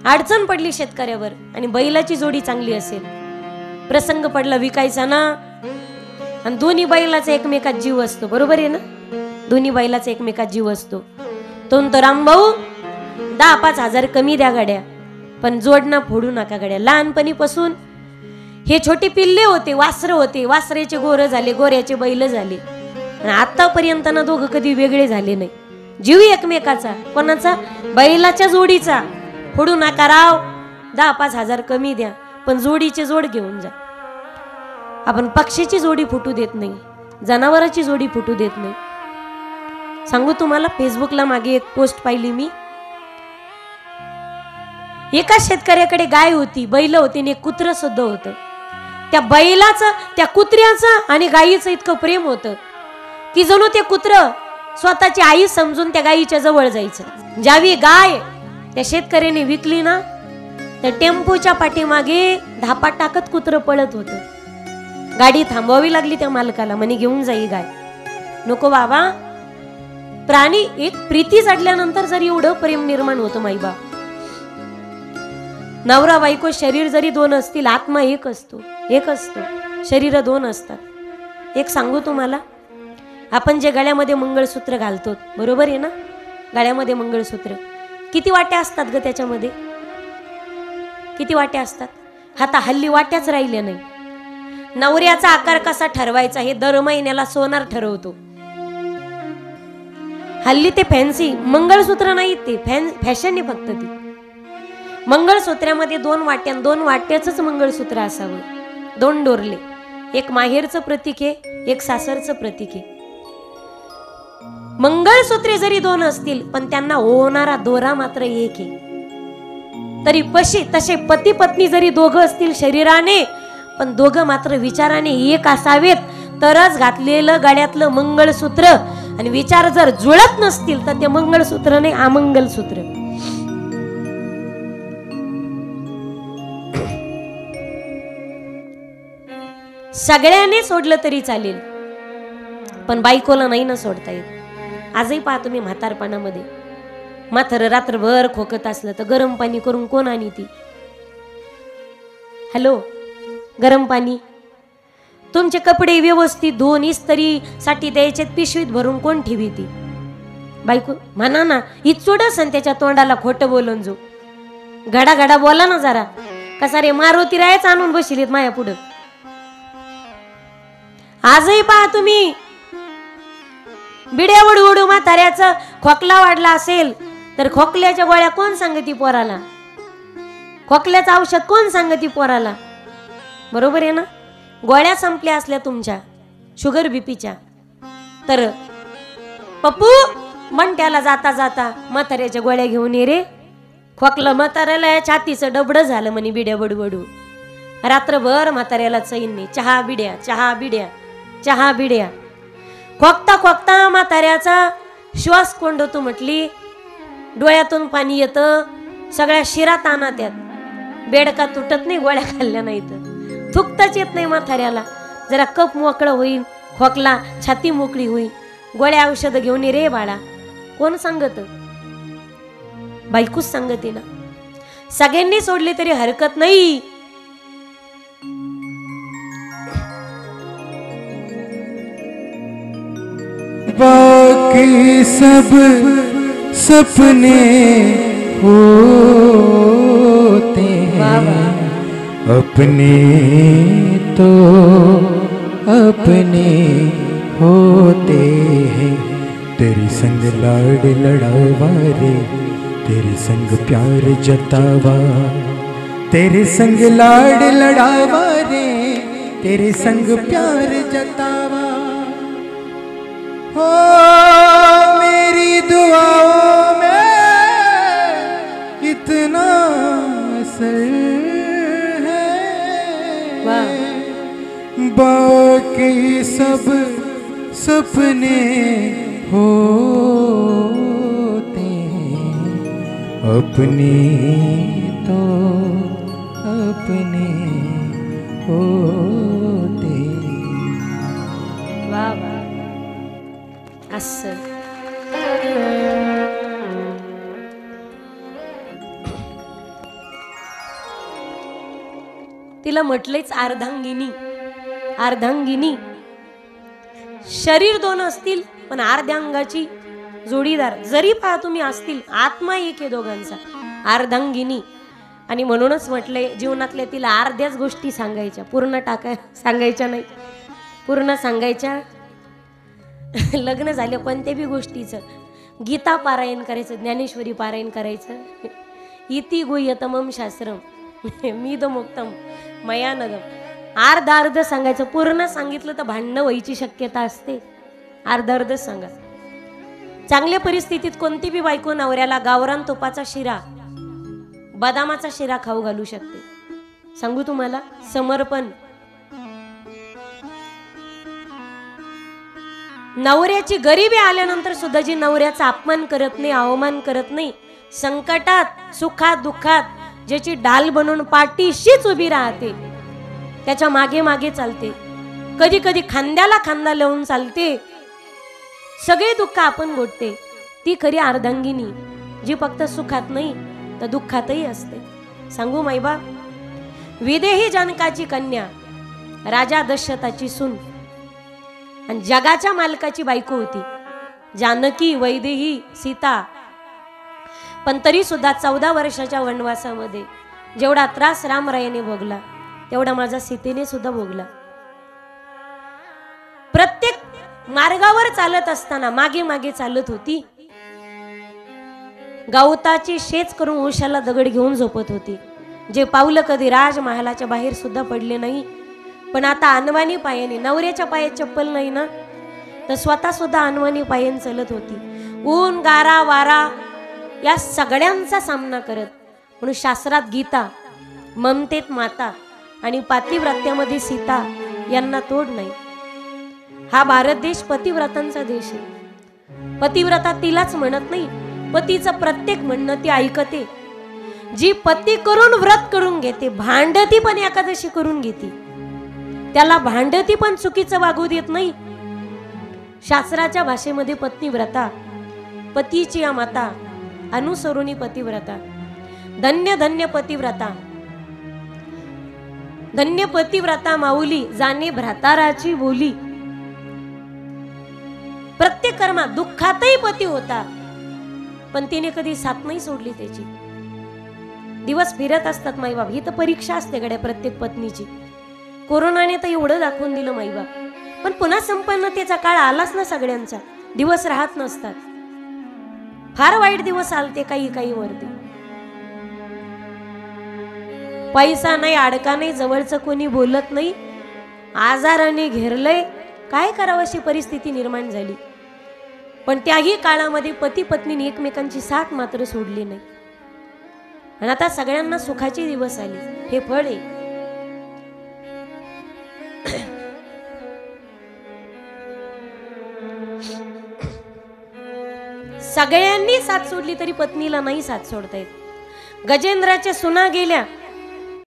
अडचण पडली शेतकऱ्यावर आणि बैलाची जोडी चांगली असेल, प्रसंग पडला विकायचा ना, आणि दोन्ही बैलाचा एकमेकात जीव असतो, बरोबर आहे ना, दोन्ही बैलाचा एकमेकात जीव असतो. तो रामभाऊ 10-5 हजार कमी द्या गाड्या, पण जोडणं फोडू नका गाड्या. लहानपणीपासून हे छोटे पिल्ले होते, वासरं होते, वासरेचे गोरं झाले, गोऱ्याचे बैल झाले, आणि आतापर्यंत ना दोघं कधी वेगळे झाले नाही. जीव एकमेकाचा. कोणाचा? बैलाच्या जोडीचा. फोडू नका राव, 10-5 हजार कमी द्या, पण जोडीचे जोड घेऊन जा. आपण पक्षीची जोडी फुटू देत नाही, जनावराची जोडी फुटू देत नाही. सांगू तुम्हाला, फेसबुकला मागे एक पोस्ट पाहिली मी. एका शेतकऱ्याकडे गाय होती, बैल होती आणि एक कुत्र सुद्धा होतं. त्या बैलाचं, त्या कुत्र्याचं आणि गायीचं इतकं प्रेम होतं की जणू ते कुत्र स्वतःची आई समजून त्या गायीच्या जवळ जायचं. ज्यावेळी गाय त्या शेतकऱ्याने विकली ना, त्या टेम्पोच्या पाठीमागे धापा टाकत कुत्र पळत होतं. गाडी थांबवावी लागली त्या मालकाला, म्हणे घेऊन जाई गाय. नको बाबा, प्राणी एक प्रीती चढल्यानंतर जर एवढं प्रेम निर्माण होतं माईबा. नवरा बायको शरीर जरी 2 असतील, आत्मा एक असतो, एक असतो, शरीर 2 असतात. एक सांगू तुम्हाला, आपण जे गळ्यामध्ये मंगळसूत्र घालतो, बरोबर आहे ना, गळ्यामध्ये मंगळसूत्र किती वाट्या असतात ग त्याच्यामध्ये? किती वाट्या असतात? आता हल्ली वाट्याच राहिल्या नाही. नवऱ्याचा आकार कसा ठरवायचा हे दर महिन्याला सोनार ठरवतो. हल्ली ते फॅन्सी मंगळसूत्र नाही, ते फॅशन आहे फक्त. ती मंगळसूत्रामध्ये 2 वाट्या, 2 वाट्याच मंगळसूत्र असावं, 2 डोरले. एक माहेरचं प्रतीक आहे, एक सासरचं प्रतीक आहे. मंगळसूत्रे जरी 2 असतील, पण त्यांना होणारा दोरा मात्र एक आहे. तरी तसे पती पत्नी जरी दोघं असतील शरीराने, पण दोघं मात्र विचाराने एक असावेत, तरच घातलेलं गळ्यातलं मंगळसूत्र आणि विचार जर जुळत नसतील तर ते मंगळसूत्र नाही, अमंगलसूत्र. सगळ्यांनी सोडलं तरी चालेल, पण बायकोला नाही ना सोडता येत. आजही पहा तुम्ही, म्हातारपणामध्ये म्हातारं रात्रभर खोकत असलं तर गरम पाणी करून कोण आणि ती? हॅलो, गरम पाणी. तुमचे कपडे व्यवस्थित धुवून इस्त्री साठी द्यायचे, पिशवीत भरून कोण ठेवी ती? बायको. म्हणा ना, इचूड असन त्याच्या तोंडाला खोटं बोलून जो. घडा घडा बोला ना जरा. कसा रे मारुती रायच आणून बसलीत माया पुढं. आजही पहा तुम्ही, बिड्या उडू उडू म्हाताऱ्याचं खोकला वाढला असेल तर खोकल्याच्या गोळ्या कोण सांगती पोराला? खोकल्याचं औषध कोण सांगती पोराला? बरोबर आहे ना. गोळ्या संपल्या असल्या तुमच्या शुगर बीपीच्या, तर पप्पू म्हणत्याला जाता जाता म्हाताऱ्याच्या गोळ्या घेऊन ये रे. खोकलं म्हाताऱ्याला, छातीचं डबडं झालं म्हणे बिड्या बडबडू. रात्रभर म्हाताऱ्याला चैन नाही. चहा बिड्या, चहा बिड्या, चहा बिड्या. खोकता खोकता म्हाताऱ्याचा श्वास कोंडतो म्हटली, डोळ्यातून पाणी येतं, सगळ्या शिरा ताना त्यात. बेडका तुटत नाही गोळ्या खाल्ल्या नाही तर. थुकताच येत नाही म्हाताऱ्याला. जरा कप मोकळं होईल, खोकला, छाती मोकळी होईल, गोळ्या औषध घेऊन ये रे बाळा. कोण सांगत? बायकोच सांगते ना. सगळ्यांनी सोडली तरी हरकत नाही. बाकी सब सपने होते हैं, अपने तो अपने होते हैं. तेरी संग लाड लड़ावा रे, तेरे संग प्यार जतावा. तेरे संग लाड लड़ावा रे, तेरे संग प्यार जतावा. हो मेरी दुआओं में इतना असर है, बाकी सब सपने होते हैं, अपने तो अपने होते. वाह वाह. असं तिला म्हटलंच अर्धांगिनी. अर्धांगिनी, शरीर दोन असतील पण अर्ध्यांगाची जोडीदार जरी पहा तुम्ही असतील, आत्मा एक आहे दोघांचा. अर्धांगिनी. आणि म्हणूनच म्हटलंय जीवनातल्या तिला अर्ध्याच गोष्टी सांगायच्या, पूर्ण सांगायच्या नाही, पूर्ण सांगायच्या. लग्न झालं कोणत्या बी गोष्टीचं, गीता पारायण करायचं, ज्ञानेश्वरी पारायण करायचं. इति गुह्यतमं शास्त्रम मिदमुक्तम मया नघम. अर्ध अर्ध सांगायचं. पूर्ण सांगितलं तर भांडणं व्हायची शक्यता असते. अर्ध अर्ध सांगा. चांगल्या परिस्थितीत कोणती बी बायको नवऱ्याला गावरान तुपाचा शिरा, बदामाचा शिरा खाऊ घालू शकते. सांगू तुम्हाला, समर्पण. नवऱ्याची गरिबी आल्यानंतर सुद्धा जी नवऱ्याचा अपमान करत नाही, अवमान करत नाही, संकटात सुखात दुःखात ज्याची ढाल बनून पाठीशीच उभी राहते, त्याच्या मागे मागे चालते, कधी कधी खांद्याला खांदा लावून चालते, सगळे दुःख आपण गोठते, ती खरी अर्धांगिनी, जी फक्त सुखात नाही तर दुःखातही असते. सांगू माईबा, विदेही जनकाची कन्या, राजा दशरथाची सून आणि जगाच्या मालकाची बायको होती जानकी, वैदेही, सीता. पण तरी सुद्धा 14 वर्षाच्या वनवासामध्ये जेवढा त्रास रामरायाने भोगला तेवढा माझा सीतेने सुद्धा भोगला. प्रत्येक मार्गावर चालत असताना मागे मागे चालत होती. गवताची शेच करून उशाला दगड घेऊन झोपत होती. जे पावलं कधी राजमहालाच्या बाहेर सुद्धा पडले नाही. पण आता अनवाणी पायाने, नवऱ्याच्या पायात चप्पल नाही ना, तर स्वतः सुद्धा अनवाणी पायाने चालत होती. ऊन, गारा, वारा या सगळ्यांचा सामना करत. म्हणून शास्त्रात गीता, ममतेत माता आणि पातिव्रत्यामध्ये सीता यांना तोड नाही. हा भारत देश पतिव्रतांचा देश आहे. पतिव्रता तिलाच म्हणत नाही, पतीचं प्रत्येक म्हणणं ती ऐकते. जी पती करून व्रत करून घेते, भांडती पण एकादशी करून घेते, त्याला भांडती पण चुकीचं वागू देत नाही. शास्त्राच्या भाषेमध्ये पत्नीव्रता, पतीची या माता, अनुसरुणी पतिव्रता. धन्य धन्य पतिव्रता, धन्य पतिव्रता माऊली, जाणे भ्राताराची बोली. प्रत्येक कर्मात दुःखातही पती होता, पण तिने कधी साथ नाही सोडली त्याची. दिवस फिरत असतात माईबाप, ही तर परीक्षा असते गड्या प्रत्येक पत्नीची. कोरोनाने तर एवढं दाखवून दिलं माईबाप, पण पुन्हा संपन्नतेचा काळ आलाच ना सगळ्यांचा. दिवस राहत नसतात, फार वाईट दिवस आलते काही काही वरती. पैसा नाही, अडका नाही, जवळचं कोणी बोलत नाही, आजाराने घेरलंय, काय करावं अशी परिस्थिती निर्माण झाली. पण त्याही काळामध्ये पती पत्नीने एकमेकांची साथ मात्र सोडली नाही. आणि आता सगळ्यांना सुखाचे दिवस आले. हे फळ आहे. सगळ्यांनी साथ सोडली तरी पत्नीला नाही साथ सोडता येत. गजेंद्राच्या सुना गेल्या